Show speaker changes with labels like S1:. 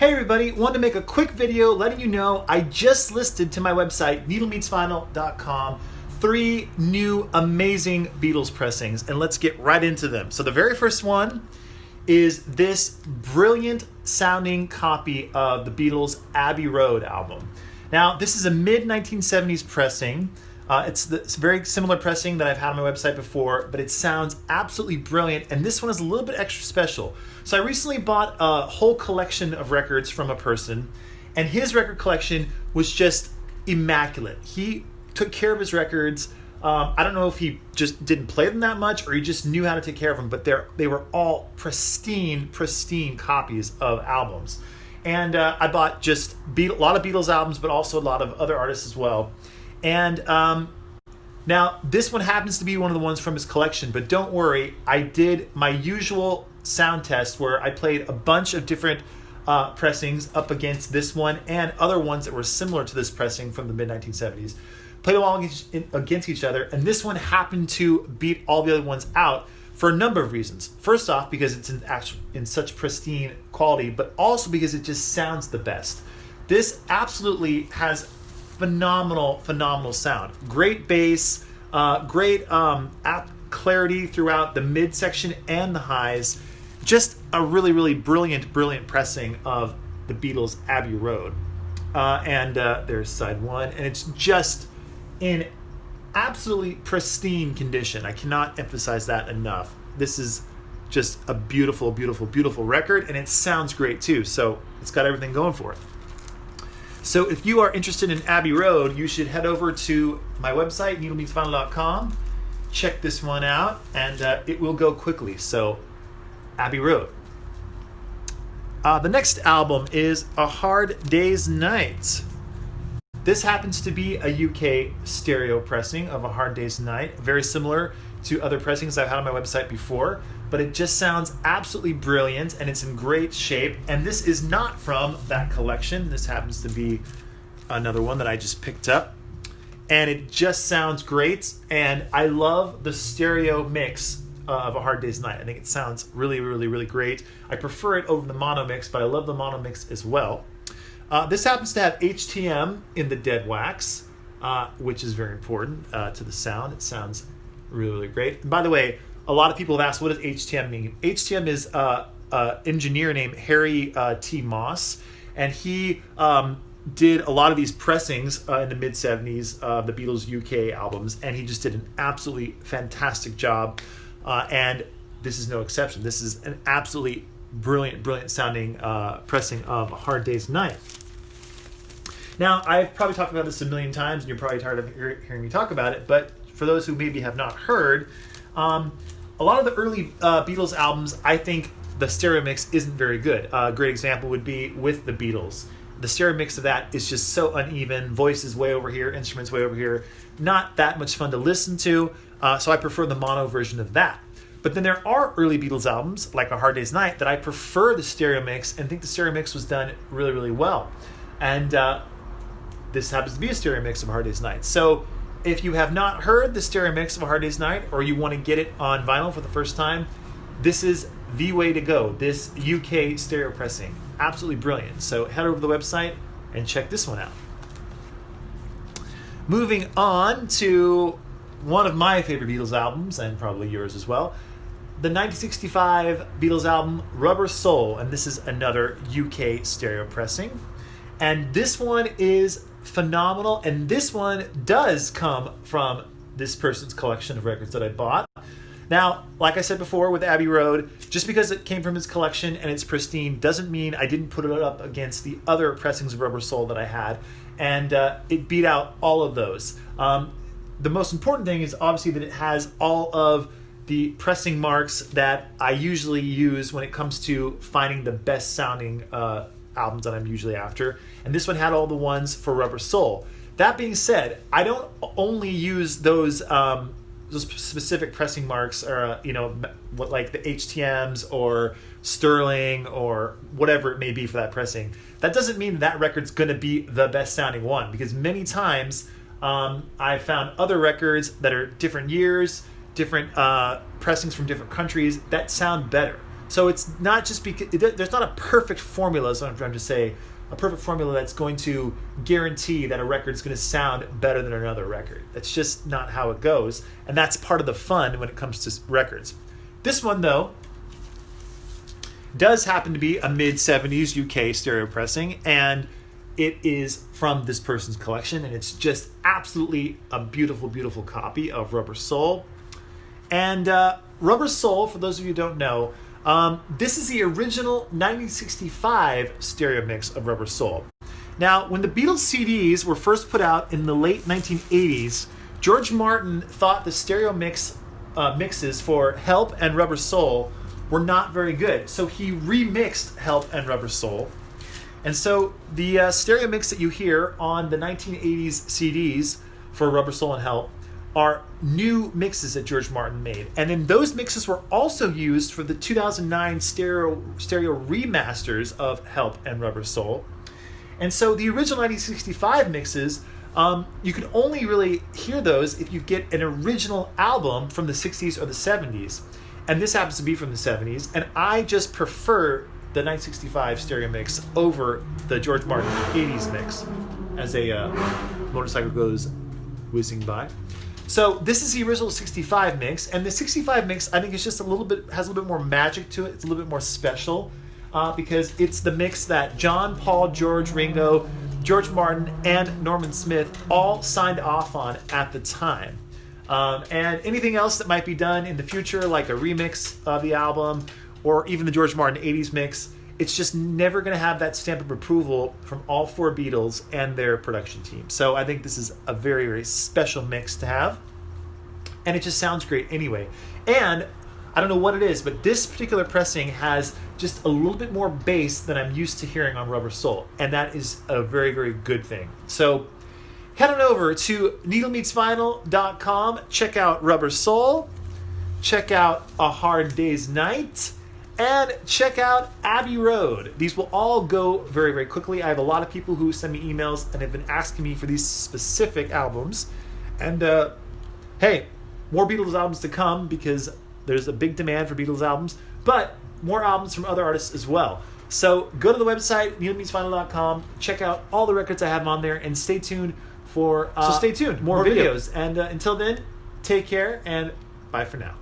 S1: Hey everybody, wanted to make a quick video letting you know I just listed to my website, needlemeetsvinyl.com, 3 new amazing Beatles pressings, and let's get right into them. So the very first one is this brilliant sounding copy of the Beatles' Abbey Road album. Now, this is a mid-1970s pressing. It's a very similar pressing that I've had on my website before, but it sounds absolutely brilliant, and this one is a little bit extra special. So I recently bought a whole collection of records from a person, and his record collection was just immaculate. He took care of his records. I don't know if he just didn't play them that much or he just knew how to take care of them, but they were all pristine copies of albums. And I bought just a lot of Beatles albums, but also a lot of other artists as well. And now this one happens to be one of the ones from his collection, but don't worry, I did my usual sound test where I played a bunch of different pressings up against this one and other ones that were similar to this pressing from the mid-1970s. Played them all against each other, and this one happened to beat all the other ones out for a number of reasons. First off, because it's in such pristine quality, but also because it just sounds the best. This absolutely has phenomenal sound. Great bass, great clarity throughout the midsection and the highs. Just a really brilliant pressing of the Beatles' Abbey Road. And there's side one, and it's just in absolutely pristine condition. I cannot emphasize that enough. This is just a beautiful record, and it sounds great too. So it's got everything going for it. So if you are interested in Abbey Road, you should head over to my website, needlemeetsvinyl.com. Check this one out, and it will go quickly. So Abbey Road. The next album is A Hard Day's Night. This happens to be a UK stereo pressing of A Hard Day's Night, very similar to other pressings I've had on my website before, but it just sounds absolutely brilliant and it's in great shape. And this is not from that collection. This happens to be another one that I just picked up, and it just sounds great. And I love the stereo mix of A Hard Day's Night. I think it sounds really great. I prefer it over the mono mix, but I love the mono mix as well. This happens to have HTM in the dead wax, which is very important to the sound. It sounds really great. And by the way, a lot of people have asked, what does HTM mean? HTM is an engineer named Harry T. Moss, and he did a lot of these pressings in the mid-70s of the Beatles' UK albums, and he just did an absolutely fantastic job. And this is no exception. This is an absolutely brilliant sounding pressing of A Hard Day's Night. Now, I've probably talked about this a million times, and you're probably tired of hearing me talk about it, but for those who maybe have not heard, a lot of the early Beatles albums, I think the stereo mix isn't very good. A great example would be with the Beatles. The stereo mix of that is just so uneven. Voices way over here, instruments way over here. Not that much fun to listen to, so I prefer the mono version of that. But then there are early Beatles albums, like A Hard Day's Night, that I prefer the stereo mix and think the stereo mix was done really well. And this happens to be a stereo mix of A Hard Day's Night. So if you have not heard the stereo mix of A Hard Day's Night, or you want to get it on vinyl for the first time, this is the way to go. This UK stereo pressing. Absolutely brilliant. So head over to the website and check this one out. Moving on to one of my favorite Beatles albums, and probably yours as well, the 1965 Beatles album Rubber Soul, and this is another UK stereo pressing. And this one is phenomenal, and this one does come from this person's collection of records that I bought. Now, like I said before with Abbey Road, just because it came from his collection and it's pristine doesn't mean I didn't put it up against the other pressings of Rubber Soul that I had, and it beat out all of those. The most important thing is obviously that it has all of the pressing marks that I usually use when it comes to finding the best sounding albums that I'm usually after, and this one had all the ones for Rubber Soul. That being said, I don't only use those specific pressing marks, or like the HTMs or Sterling or whatever it may be for that pressing. That doesn't mean that record's going to be the best sounding one, because many times I've found other records that are different years, different pressings from different countries that sound better. So it's not just because there's not a perfect formula, is what I'm trying to say, a perfect formula that's going to guarantee that a record's going to sound better than another record. That's just not how it goes, and that's part of the fun when it comes to records. This one, though, does happen to be a mid-70s UK stereo pressing, and it is from this person's collection, and it's just absolutely a beautiful, beautiful copy of Rubber Soul. And Rubber Soul, for those of you who don't know, this is the original 1965 stereo mix of Rubber Soul. Now, when the Beatles CDs were first put out in the late 1980s, George Martin thought the stereo mixes for Help and Rubber Soul were not very good. So he remixed Help and Rubber Soul. And so the stereo mix that you hear on the 1980s CDs for Rubber Soul and Help are new mixes that George Martin made. And then those mixes were also used for the 2009 stereo remasters of Help and Rubber Soul. And so the original 1965 mixes, you can only really hear those if you get an original album from the 60s or the 70s. And this happens to be from the 70s. And I just prefer the 1965 stereo mix over the George Martin 80s mix as a motorcycle goes whizzing by. So this is the original 65 mix, and the 65 mix I think is just has a little bit more magic to it. It's a little bit more special because it's the mix that John, Paul, George, Ringo, George Martin, and Norman Smith all signed off on at the time. And anything else that might be done in the future, like a remix of the album or even the George Martin 80s mix, it's just never going to have that stamp of approval from all four Beatles and their production team. So I think this is a very, very special mix to have. And it just sounds great anyway. And I don't know what it is, but this particular pressing has just a little bit more bass than I'm used to hearing on Rubber Soul. And that is a very, very good thing. So head on over to needlemeetsvinyl.com. Check out Rubber Soul. Check out A Hard Day's Night. And check out Abbey Road. These will all go very, very quickly. I have a lot of people who send me emails and have been asking me for these specific albums. And hey, more Beatles albums to come because there's a big demand for Beatles albums, but more albums from other artists as well. So go to the website, needlemeetsvinyl.com, check out all the records I have on there, and stay tuned for more videos. And until then, take care and bye for now.